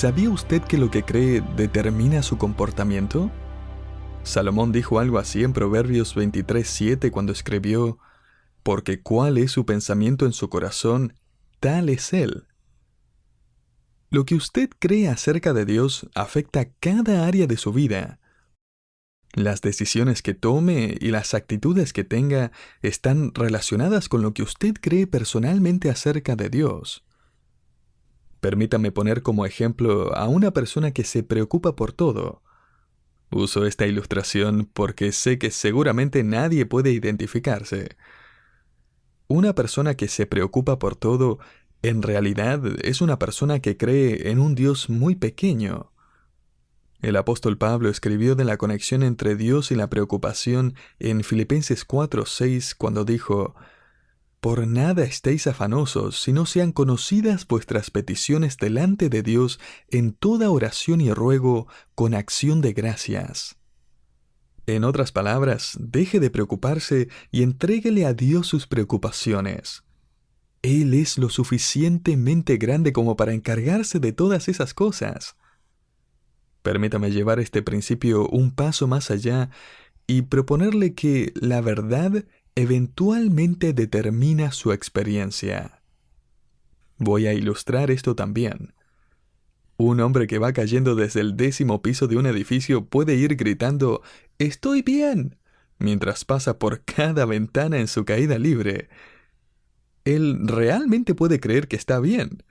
¿Sabía usted que lo que cree determina su comportamiento? Salomón dijo algo así en Proverbios 23:7 cuando escribió: porque cuál es su pensamiento en su corazón, tal es él. Lo que usted cree acerca de Dios afecta cada área de su vida. Las decisiones que tome y las actitudes que tenga están relacionadas con lo que usted cree personalmente acerca de Dios. Permítame poner como ejemplo a una persona que se preocupa por todo. Uso esta ilustración porque sé que seguramente nadie puede identificarse. Una persona que se preocupa por todo, en realidad es una persona que cree en un Dios muy pequeño. El apóstol Pablo escribió de la conexión entre Dios y la preocupación en Filipenses 4:6 cuando dijo: por nada estéis afanosos, sino sean conocidas vuestras peticiones delante de Dios en toda oración y ruego con acción de gracias. En otras palabras, deje de preocuparse y entréguele a Dios sus preocupaciones. Él es lo suficientemente grande como para encargarse de todas esas cosas. Permítame llevar este principio un paso más allá y proponerle que la verdad eventualmente determina su experiencia. Voy a ilustrar esto también. Un hombre que va cayendo desde el 10º piso de un edificio puede ir gritando «¡Estoy bien!» mientras pasa por cada ventana en su caída libre. Él realmente puede creer que está bien,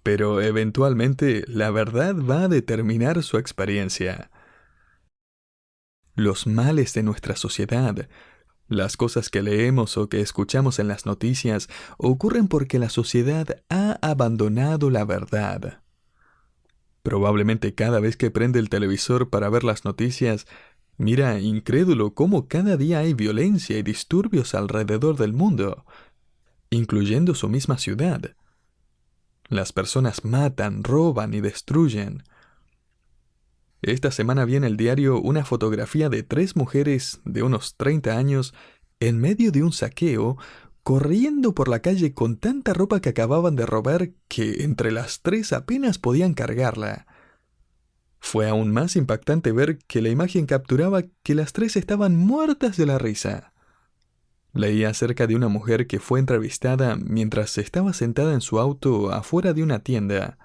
pero eventualmente la verdad va a determinar su experiencia. Los males de nuestra sociedad, las cosas que leemos o que escuchamos en las noticias, ocurren porque la sociedad ha abandonado la verdad. Probablemente cada vez que prende el televisor para ver las noticias, mira incrédulo cómo cada día hay violencia y disturbios alrededor del mundo, incluyendo su misma ciudad. Las personas matan, roban y destruyen. Esta semana vi en el diario una fotografía de 3 mujeres de unos 30 años en medio de un saqueo, corriendo por la calle con tanta ropa que acababan de robar que entre las 3 apenas podían cargarla. Fue aún más impactante ver que la imagen capturaba que las 3 estaban muertas de la risa. Leí acerca de una mujer que fue entrevistada mientras estaba sentada en su auto afuera de una tienda.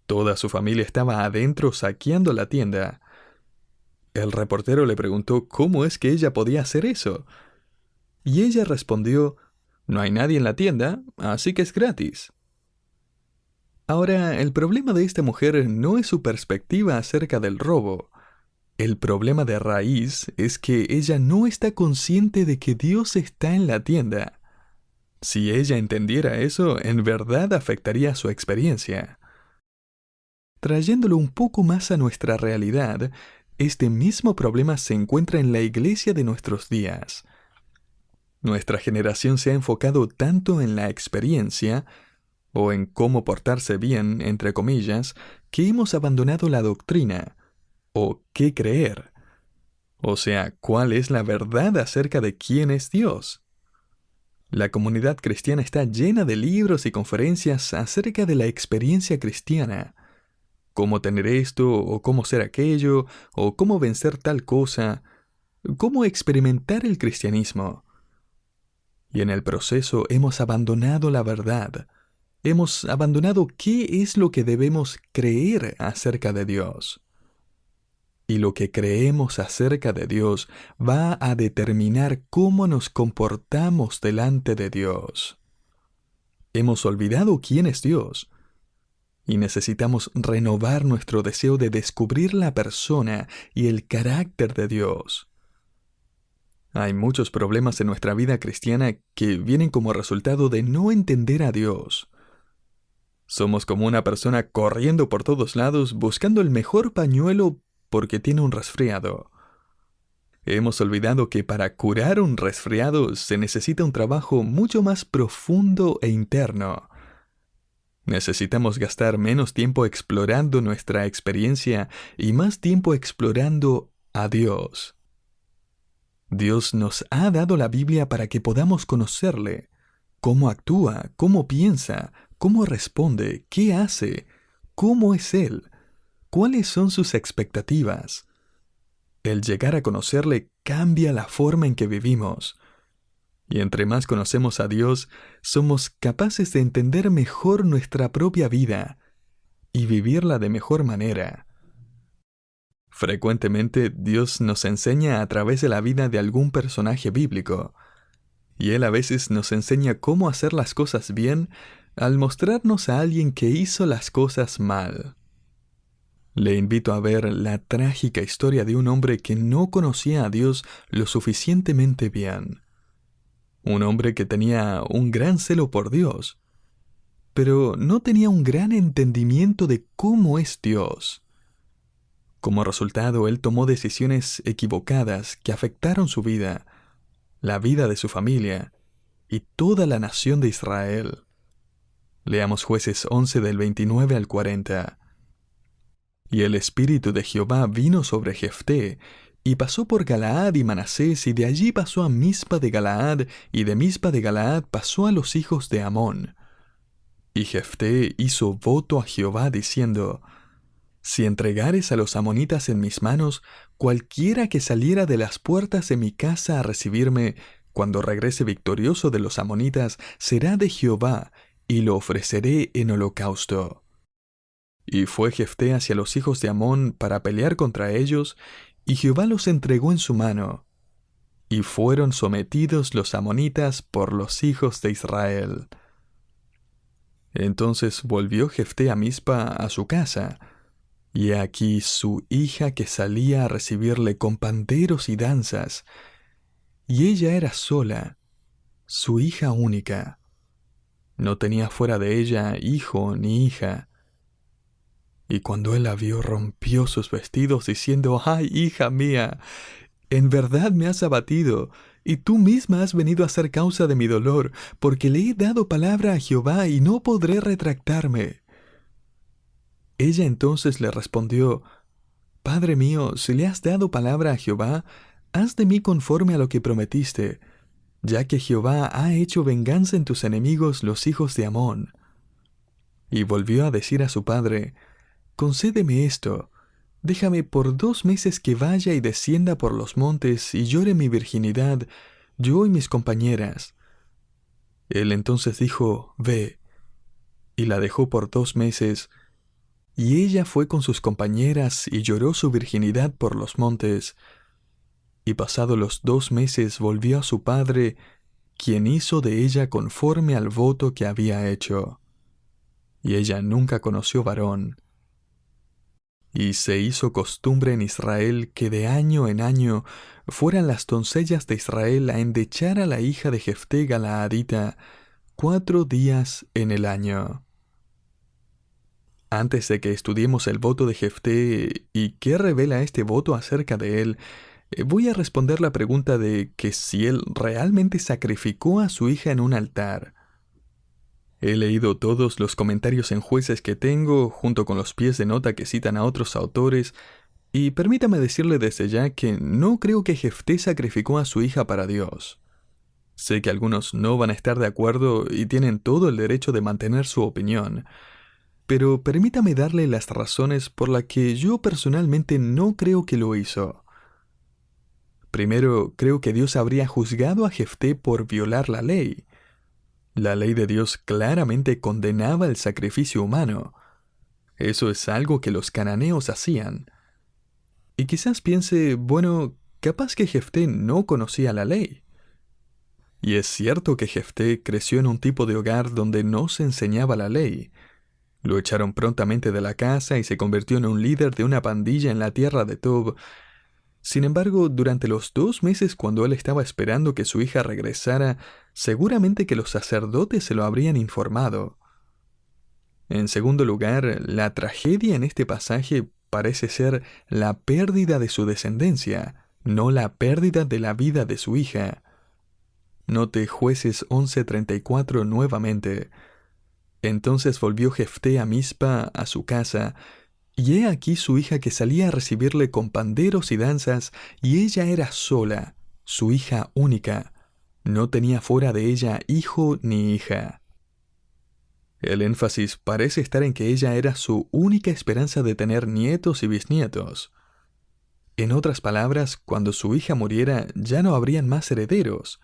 Toda su familia estaba adentro saqueando la tienda. El reportero le preguntó cómo es que ella podía hacer eso. Y ella respondió: no hay nadie en la tienda, así que es gratis. Ahora, el problema de esta mujer no es su perspectiva acerca del robo. El problema de raíz es que ella no está consciente de que Dios está en la tienda. Si ella entendiera eso, en verdad afectaría su experiencia. Trayéndolo un poco más a nuestra realidad, este mismo problema se encuentra en la iglesia de nuestros días. Nuestra generación se ha enfocado tanto en la experiencia, o en cómo portarse bien, entre comillas, que hemos abandonado la doctrina, o qué creer. O sea, ¿cuál es la verdad acerca de quién es Dios? La comunidad cristiana está llena de libros y conferencias acerca de la experiencia cristiana. Cómo tener esto, o cómo ser aquello, o cómo vencer tal cosa, cómo experimentar el cristianismo. Y en el proceso hemos abandonado la verdad. Hemos abandonado qué es lo que debemos creer acerca de Dios. Y lo que creemos acerca de Dios va a determinar cómo nos comportamos delante de Dios. Hemos olvidado quién es Dios. Y necesitamos renovar nuestro deseo de descubrir la persona y el carácter de Dios. Hay muchos problemas en nuestra vida cristiana que vienen como resultado de no entender a Dios. Somos como una persona corriendo por todos lados buscando el mejor pañuelo porque tiene un resfriado. Hemos olvidado que para curar un resfriado se necesita un trabajo mucho más profundo e interno. Necesitamos gastar menos tiempo explorando nuestra experiencia y más tiempo explorando a Dios. Dios nos ha dado la Biblia para que podamos conocerle, cómo actúa, cómo piensa, cómo responde, qué hace, cómo es Él, cuáles son sus expectativas. El llegar a conocerle cambia la forma en que vivimos. Y entre más conocemos a Dios, somos capaces de entender mejor nuestra propia vida y vivirla de mejor manera. Frecuentemente Dios nos enseña a través de la vida de algún personaje bíblico, y Él a veces nos enseña cómo hacer las cosas bien al mostrarnos a alguien que hizo las cosas mal. Le invito a ver la trágica historia de un hombre que no conocía a Dios lo suficientemente bien. Un hombre que tenía un gran celo por Dios, pero no tenía un gran entendimiento de cómo es Dios. Como resultado, él tomó decisiones equivocadas que afectaron su vida, la vida de su familia y toda la nación de Israel. Leamos Jueces 11 del 29 al 40. Y el espíritu de Jehová vino sobre Jefté, y pasó por Galaad y Manasés, y de allí pasó a Mizpa de Galaad, y de Mizpa de Galaad pasó a los hijos de Amón. Y Jefté hizo voto a Jehová diciendo: Si entregares a los amonitas en mis manos, cualquiera que saliera de las puertas de mi casa a recibirme, cuando regrese victorioso de los amonitas, será de Jehová, y lo ofreceré en holocausto. Y fue Jefté hacia los hijos de Amón para pelear contra ellos, y Jehová los entregó en su mano. Y fueron sometidos los amonitas por los hijos de Israel. Entonces volvió Jefté a Mizpa a su casa, y he aquí su hija que salía a recibirle con panderos y danzas, y ella era sola, su hija única. No tenía fuera de ella hijo ni hija. Y cuando él la vio, rompió sus vestidos, diciendo: ¡Ay, hija mía! En verdad me has abatido, y tú misma has venido a ser causa de mi dolor, porque le he dado palabra a Jehová y no podré retractarme. Ella entonces le respondió: Padre mío, si le has dado palabra a Jehová, haz de mí conforme a lo que prometiste, ya que Jehová ha hecho venganza en tus enemigos, los hijos de Amón. Y volvió a decir a su padre: Concédeme esto, déjame por 2 meses que vaya y descienda por los montes y llore mi virginidad, yo y mis compañeras. Él entonces dijo: Ve, y la dejó por 2 meses, y ella fue con sus compañeras y lloró su virginidad por los montes. Y pasados los 2 meses volvió a su padre, quien hizo de ella conforme al voto que había hecho. Y ella nunca conoció varón. Y se hizo costumbre en Israel que de año en año fueran las doncellas de Israel a endechar a la hija de Jefté Galaadita 4 días en el año. Antes de que estudiemos el voto de Jefté y qué revela este voto acerca de él, voy a responder la pregunta de que si él realmente sacrificó a su hija en un altar. He leído todos los comentarios en Jueces que tengo, junto con los pies de nota que citan a otros autores, y permítame decirle desde ya que no creo que Jefté sacrificó a su hija para Dios. Sé que algunos no van a estar de acuerdo y tienen todo el derecho de mantener su opinión, pero permítame darle las razones por las que yo personalmente no creo que lo hizo. Primero, creo que Dios habría juzgado a Jefté por violar la ley. La ley de Dios claramente condenaba el sacrificio humano. Eso es algo que los cananeos hacían. Y quizás piense, bueno, capaz que Jefté no conocía la ley. Y es cierto que Jefté creció en un tipo de hogar donde no se enseñaba la ley. Lo echaron prontamente de la casa y se convirtió en un líder de una pandilla en la tierra de Tob. Sin embargo, durante los 2 meses cuando él estaba esperando que su hija regresara, seguramente que los sacerdotes se lo habrían informado. En segundo lugar, la tragedia en este pasaje parece ser la pérdida de su descendencia, no la pérdida de la vida de su hija. Note Jueces 11:34 nuevamente. Entonces volvió Jefté a Mizpa, a su casa, y he aquí su hija que salía a recibirle con panderos y danzas, y ella era sola, su hija única. No tenía fuera de ella hijo ni hija. El énfasis parece estar en que ella era su única esperanza de tener nietos y bisnietos. En otras palabras, cuando su hija muriera ya no habrían más herederos,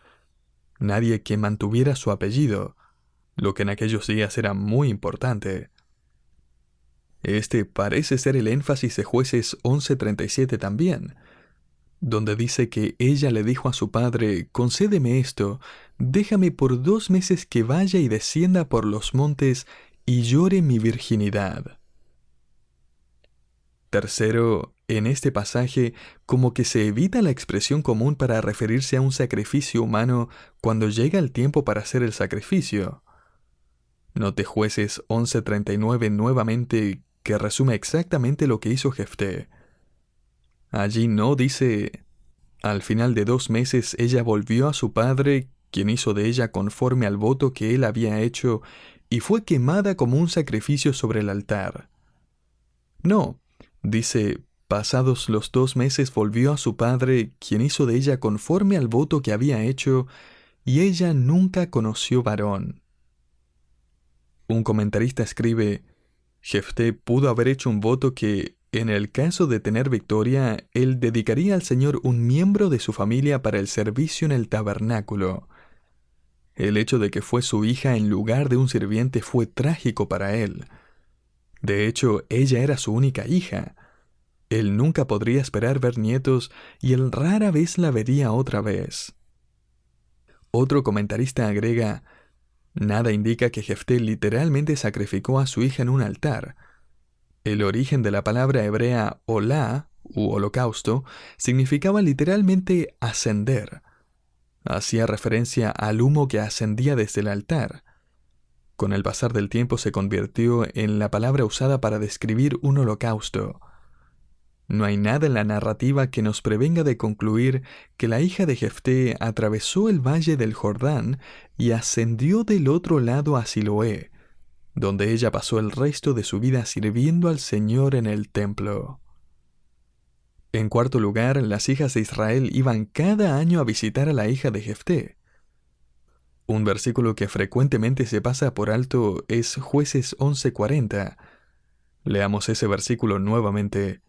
nadie que mantuviera su apellido, lo que en aquellos días era muy importante. Este parece ser el énfasis de Jueces 11:37 también, donde dice que ella le dijo a su padre: «Concédeme esto, déjame por 2 meses que vaya y descienda por los montes y llore mi virginidad». Tercero, en este pasaje, como que se evita la expresión común para referirse a un sacrificio humano cuando llega el tiempo para hacer el sacrificio. Note Jueces 11:39 nuevamente, que resume exactamente lo que hizo Jefté. Allí no dice: «Al final de 2 meses ella volvió a su padre, quien hizo de ella conforme al voto que él había hecho, y fue quemada como un sacrificio sobre el altar». No, dice: «Pasados los 2 meses volvió a su padre, quien hizo de ella conforme al voto que había hecho, y ella nunca conoció varón». Un comentarista escribe: «Jefté pudo haber hecho un voto que, en el caso de tener victoria, él dedicaría al Señor un miembro de su familia para el servicio en el tabernáculo. El hecho de que fue su hija en lugar de un sirviente fue trágico para él. De hecho, ella era su única hija. Él nunca podría esperar ver nietos y él rara vez la vería otra vez». Otro comentarista agrega: «Nada indica que Jefté literalmente sacrificó a su hija en un altar. El origen de la palabra hebrea olá, u holocausto, significaba literalmente ascender. Hacía referencia al humo que ascendía desde el altar. Con el pasar del tiempo se convirtió en la palabra usada para describir un holocausto. No hay nada en la narrativa que nos prevenga de concluir que la hija de Jefté atravesó el valle del Jordán y ascendió del otro lado a Siloé, donde ella pasó el resto de su vida sirviendo al Señor en el templo». En cuarto lugar, las hijas de Israel iban cada año a visitar a la hija de Jefté. Un versículo que frecuentemente se pasa por alto es Jueces 11:40. Leamos ese versículo nuevamente.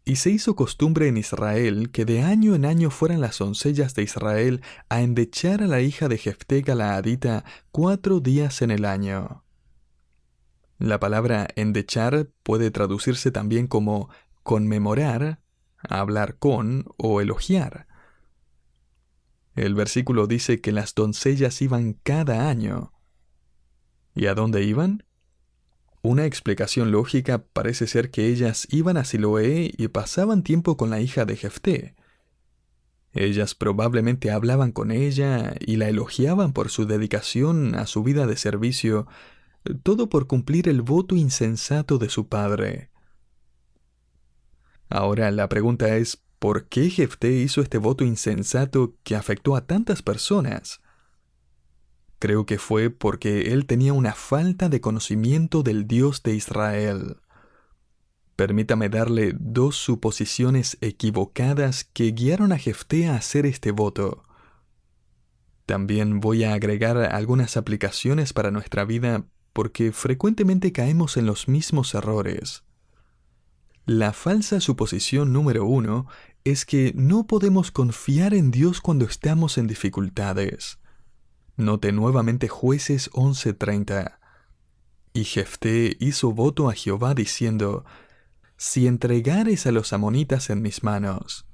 «Y se hizo costumbre en Israel que de año en año fueran las doncellas de Israel a endechar a la hija de Jefté Galaadita 4 días en el año». La palabra endechar puede traducirse también como conmemorar, hablar con o elogiar. El versículo dice que las doncellas iban cada año. ¿Y a dónde iban? Una explicación lógica parece ser que ellas iban a Siloé y pasaban tiempo con la hija de Jefté. Ellas probablemente hablaban con ella y la elogiaban por su dedicación a su vida de servicio, todo por cumplir el voto insensato de su padre. Ahora la pregunta es: ¿por qué Jefté hizo este voto insensato que afectó a tantas personas? Creo que fue porque él tenía una falta de conocimiento del Dios de Israel. Permítame darle 2 suposiciones equivocadas que guiaron a Jefté a hacer este voto. También voy a agregar algunas aplicaciones para nuestra vida porque frecuentemente caemos en los mismos errores. La falsa suposición número 1 es que no podemos confiar en Dios cuando estamos en dificultades. Note nuevamente Jueces 11:30. «Y Jefté hizo voto a Jehová diciendo: si entregares a los amonitas en mis manos».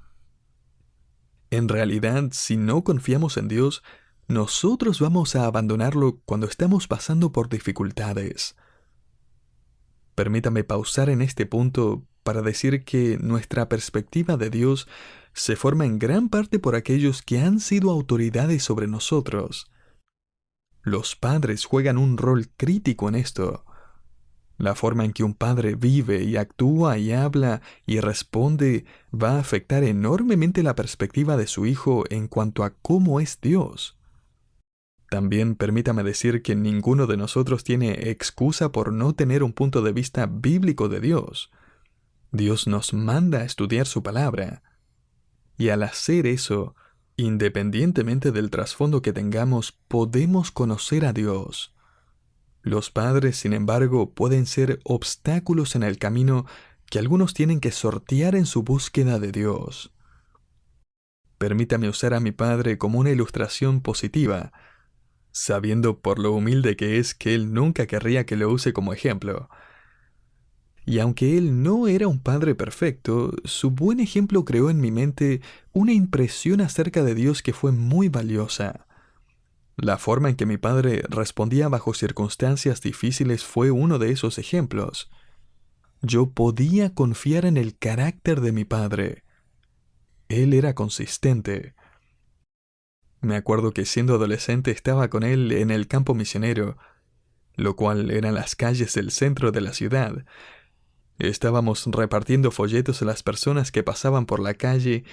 En realidad, si no confiamos en Dios, nosotros vamos a abandonarlo cuando estamos pasando por dificultades. Permítame pausar en este punto para decir que nuestra perspectiva de Dios se forma en gran parte por aquellos que han sido autoridades sobre nosotros. Los padres juegan un rol crítico en esto. La forma en que un padre vive y actúa y habla y responde va a afectar enormemente la perspectiva de su hijo en cuanto a cómo es Dios. También permítame decir que ninguno de nosotros tiene excusa por no tener un punto de vista bíblico de Dios. Dios nos manda a estudiar su palabra. Y al hacer eso, independientemente del trasfondo que tengamos, podemos conocer a Dios. Los padres, sin embargo, pueden ser obstáculos en el camino que algunos tienen que sortear en su búsqueda de Dios. Permítame usar a mi padre como una ilustración positiva, sabiendo por lo humilde que es que él nunca querría que lo use como ejemplo. Y aunque él no era un padre perfecto, su buen ejemplo creó en mi mente una impresión acerca de Dios que fue muy valiosa. La forma en que mi padre respondía bajo circunstancias difíciles fue uno de esos ejemplos. Yo podía confiar en el carácter de mi padre. Él era consistente. Me acuerdo que siendo adolescente estaba con él en el campo misionero, lo cual eran las calles del centro de la ciudad. Estábamos repartiendo folletos a las personas que pasaban por la calle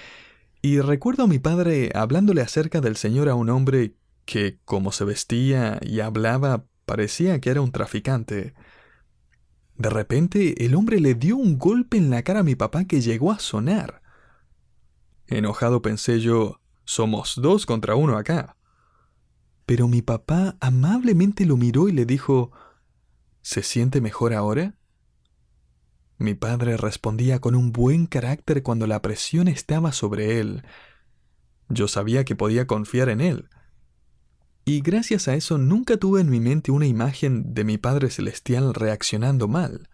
y recuerdo a mi padre hablándole acerca del Señor a un hombre que, como se vestía y hablaba, parecía que era un traficante. De repente, el hombre le dio un golpe en la cara a mi papá que llegó a sonar. Enojado pensé yo, somos 2 contra 1 acá. Pero mi papá amablemente lo miró y le dijo, ¿se siente mejor ahora? Mi padre respondía con un buen carácter cuando la presión estaba sobre él. Yo sabía que podía confiar en él. Y gracias a eso nunca tuve en mi mente una imagen de mi Padre Celestial reaccionando mal.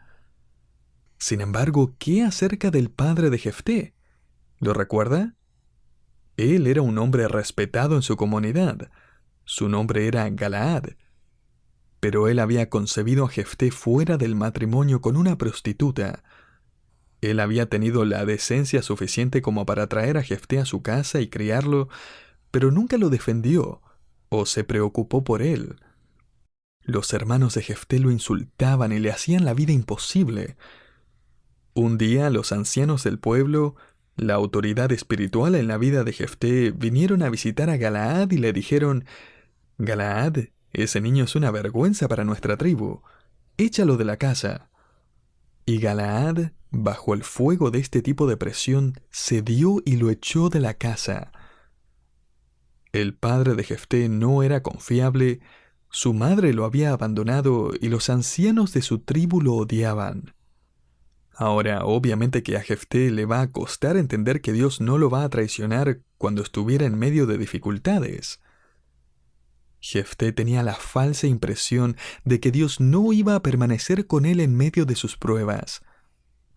Sin embargo, ¿qué acerca del padre de Jefté? ¿Lo recuerda? Él era un hombre respetado en su comunidad. Su nombre era Galaad. Pero él había concebido a Jefté fuera del matrimonio con una prostituta. Él había tenido la decencia suficiente como para traer a Jefté a su casa y criarlo, pero nunca lo defendió o se preocupó por él. Los hermanos de Jefté lo insultaban y le hacían la vida imposible. Un día los ancianos del pueblo, la autoridad espiritual en la vida de Jefté, vinieron a visitar a Galaad y le dijeron, «Galaad, ese niño es una vergüenza para nuestra tribu. Échalo de la casa». Y Galaad, bajo el fuego de este tipo de presión, cedió y lo echó de la casa. El padre de Jefté no era confiable, su madre lo había abandonado y los ancianos de su tribu lo odiaban. Ahora, obviamente que a Jefté le va a costar entender que Dios no lo va a traicionar cuando estuviera en medio de dificultades. Jefté tenía la falsa impresión de que Dios no iba a permanecer con él en medio de sus pruebas.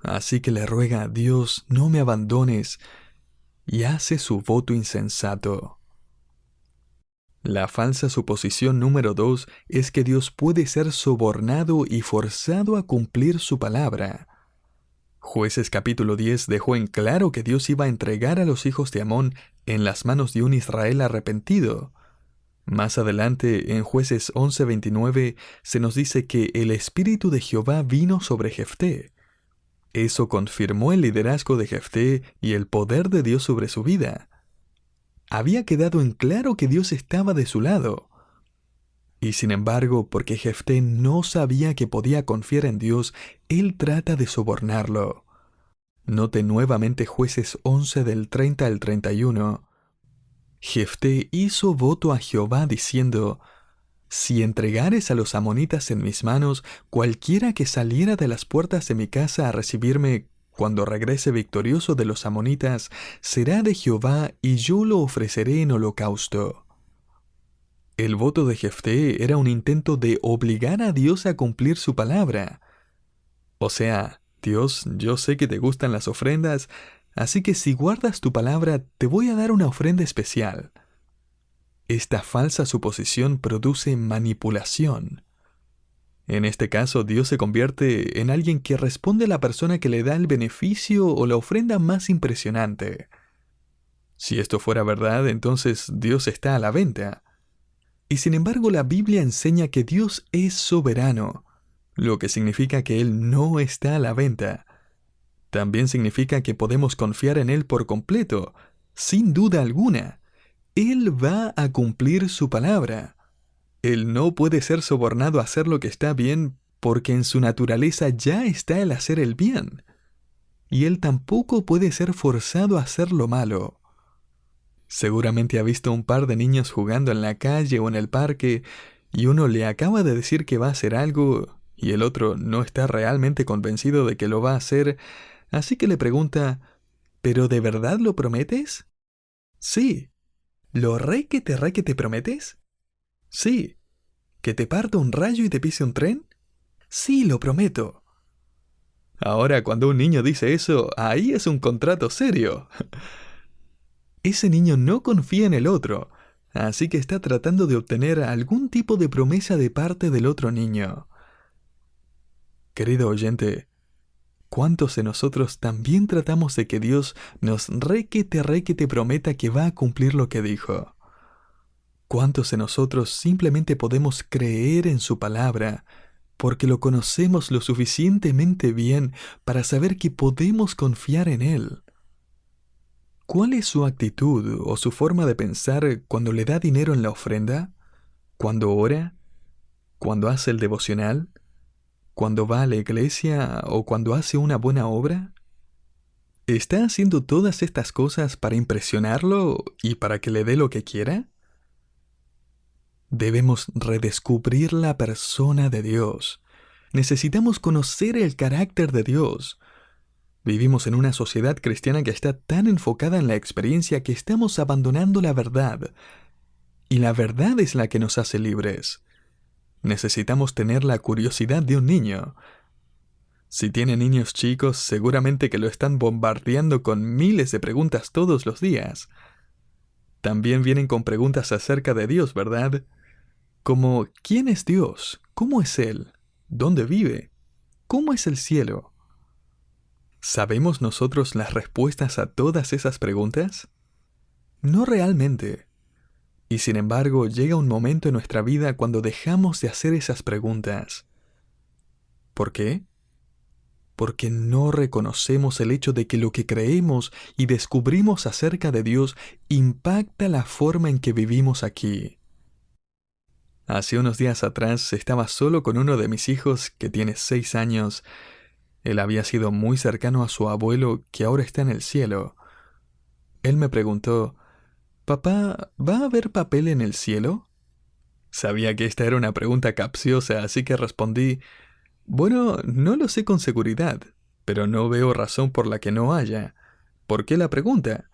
Así que le ruega a Dios, no me abandones, y hace su voto insensato. La falsa suposición número 2 es que Dios puede ser sobornado y forzado a cumplir su palabra. Jueces capítulo 10 dejó en claro que Dios iba a entregar a los hijos de Amón en las manos de un Israel arrepentido. Más adelante, en Jueces 11:29, se nos dice que el Espíritu de Jehová vino sobre Jefté. Eso confirmó el liderazgo de Jefté y el poder de Dios sobre su vida. Había quedado en claro que Dios estaba de su lado. Y sin embargo, porque Jefté no sabía que podía confiar en Dios, él trata de sobornarlo. Note nuevamente Jueces 11 del 30 al 31. Jefté hizo voto a Jehová diciendo, «Si entregares a los amonitas en mis manos, cualquiera que saliera de las puertas de mi casa a recibirme cuando regrese victorioso de los amonitas, será de Jehová y yo lo ofreceré en holocausto». El voto de Jefté era un intento de obligar a Dios a cumplir su palabra. O sea, Dios, yo sé que te gustan las ofrendas, así que si guardas tu palabra, te voy a dar una ofrenda especial. Esta falsa suposición produce manipulación. En este caso, Dios se convierte en alguien que responde a la persona que le da el beneficio o la ofrenda más impresionante. Si esto fuera verdad, entonces Dios está a la venta. Y sin embargo, la Biblia enseña que Dios es soberano, lo que significa que Él no está a la venta. También significa que podemos confiar en Él por completo, sin duda alguna. Él va a cumplir su palabra. Él no puede ser sobornado a hacer lo que está bien porque en su naturaleza ya está el hacer el bien. Y Él tampoco puede ser forzado a hacer lo malo. Seguramente ha visto un par de niños jugando en la calle o en el parque y uno le acaba de decir que va a hacer algo y el otro no está realmente convencido de que lo va a hacer, así que le pregunta, ¿pero de verdad lo prometes? Sí. ¿Lo re que te prometes? Sí. ¿Que te parta un rayo y te pise un tren? Sí, lo prometo. Ahora, cuando un niño dice eso, ahí es un contrato serio. Ese niño no confía en el otro, así que está tratando de obtener algún tipo de promesa de parte del otro niño. Querido oyente, ¿cuántos de nosotros también tratamos de que Dios nos re que te prometa que va a cumplir lo que dijo? ¿Cuántos de nosotros simplemente podemos creer en su palabra porque lo conocemos lo suficientemente bien para saber que podemos confiar en Él? ¿Cuál es su actitud o su forma de pensar cuando le da dinero en la ofrenda? ¿Cuando ora? ¿Cuando hace el devocional? ¿Cuando va a la iglesia o cuando hace una buena obra? ¿Está haciendo todas estas cosas para impresionarlo y para que le dé lo que quiera? Debemos redescubrir la persona de Dios. Necesitamos conocer el carácter de Dios. Vivimos en una sociedad cristiana que está tan enfocada en la experiencia que estamos abandonando la verdad. Y la verdad es la que nos hace libres. Necesitamos tener la curiosidad de un niño. Si tiene niños chicos, seguramente que lo están bombardeando con miles de preguntas todos los días. También vienen con preguntas acerca de Dios, ¿verdad? Como, ¿quién es Dios? ¿Cómo es Él? ¿Dónde vive? ¿Cómo es el cielo? ¿Sabemos nosotros las respuestas a todas esas preguntas? No realmente. Y sin embargo, llega un momento en nuestra vida cuando dejamos de hacer esas preguntas. ¿Por qué? Porque no reconocemos el hecho de que lo que creemos y descubrimos acerca de Dios impacta la forma en que vivimos aquí. Hace unos días atrás estaba solo con uno de mis hijos que tiene 6 años. Él había sido muy cercano a su abuelo que ahora está en el cielo. Él me preguntó, «Papá, ¿va a haber papel en el cielo?» Sabía que esta era una pregunta capciosa, así que respondí, «Bueno, no lo sé con seguridad, pero no veo razón por la que no haya. ¿Por qué la pregunta?»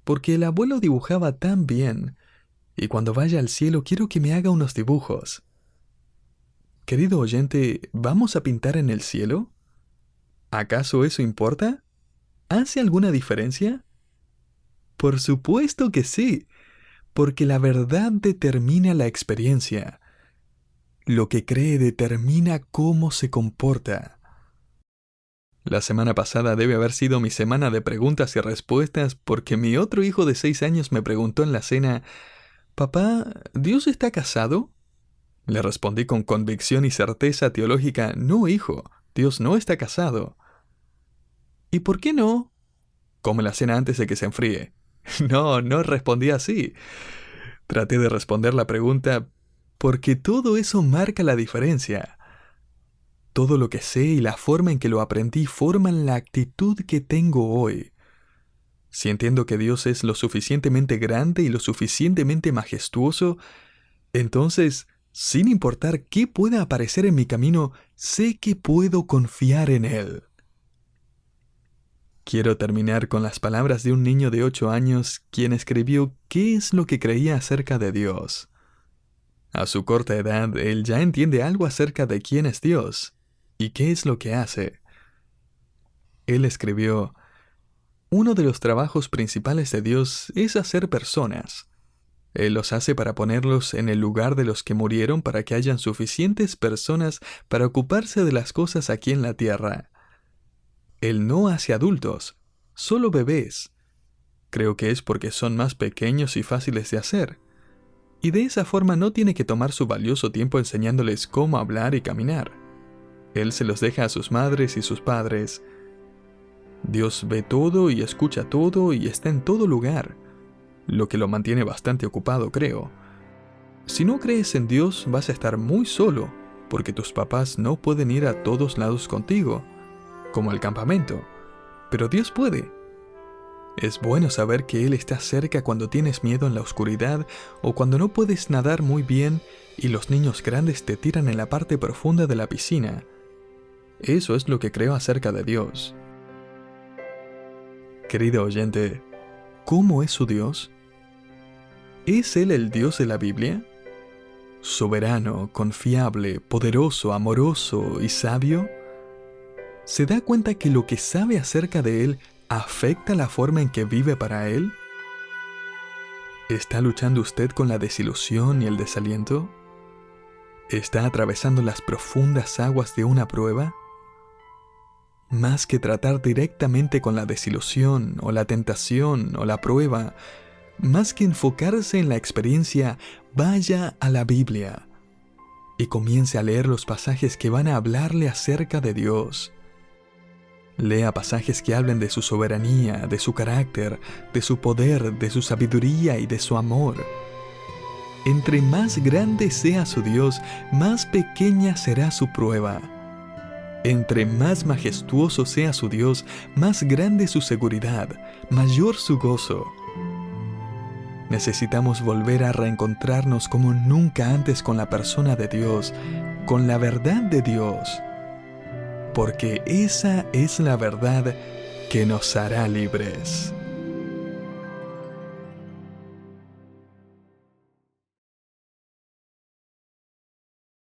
«Porque el abuelo dibujaba tan bien, y cuando vaya al cielo quiero que me haga unos dibujos». Querido oyente, ¿vamos a pintar en el cielo? ¿Acaso eso importa? ¿Hace alguna diferencia? Por supuesto que sí, porque la verdad determina la experiencia. Lo que cree determina cómo se comporta. La semana pasada debe haber sido mi semana de preguntas y respuestas porque mi otro hijo de 6 años me preguntó en la cena, «Papá, ¿Dios está casado?» Le respondí con convicción y certeza teológica, «No, hijo, Dios no está casado». «¿Y por qué no?» «Come la cena antes de que se enfríe». No respondí así. Traté de responder la pregunta porque todo eso marca la diferencia. Todo lo que sé y la forma en que lo aprendí forman la actitud que tengo hoy. Si entiendo que Dios es lo suficientemente grande y lo suficientemente majestuoso, entonces, sin importar qué pueda aparecer en mi camino, sé que puedo confiar en Él. Quiero terminar con las palabras de un niño de 8 años quien escribió qué es lo que creía acerca de Dios. A su corta edad, él ya entiende algo acerca de quién es Dios y qué es lo que hace. Él escribió, uno de los trabajos principales de Dios es hacer personas. Él los hace para ponerlos en el lugar de los que murieron para que hayan suficientes personas para ocuparse de las cosas aquí en la tierra. Él no hace adultos, solo bebés. Creo que es porque son más pequeños y fáciles de hacer. Y de esa forma no tiene que tomar su valioso tiempo enseñándoles cómo hablar y caminar. Él se los deja a sus madres y sus padres. Dios ve todo y escucha todo y está en todo lugar, lo que lo mantiene bastante ocupado, creo. Si no crees en Dios, vas a estar muy solo, porque tus papás no pueden ir a todos lados contigo, como al campamento, pero Dios puede. Es bueno saber que Él está cerca cuando tienes miedo en la oscuridad o cuando no puedes nadar muy bien y los niños grandes te tiran en la parte profunda de la piscina. Eso es lo que creo acerca de Dios. Querido oyente, ¿cómo es su Dios? ¿Es Él el Dios de la Biblia? ¿Soberano, confiable, poderoso, amoroso y sabio? ¿Se da cuenta que lo que sabe acerca de Él afecta la forma en que vive para Él? ¿Está luchando usted con la desilusión y el desaliento? ¿Está atravesando las profundas aguas de una prueba? Más que tratar directamente con la desilusión o la tentación o la prueba, más que enfocarse en la experiencia, vaya a la Biblia y comience a leer los pasajes que van a hablarle acerca de Dios. Lea pasajes que hablen de su soberanía, de su carácter, de su poder, de su sabiduría y de su amor. Entre más grande sea su Dios, más pequeña será su prueba. Entre más majestuoso sea su Dios, más grande su seguridad, mayor su gozo. Necesitamos volver a reencontrarnos como nunca antes con la persona de Dios, con la verdad de Dios, porque esa es la verdad que nos hará libres.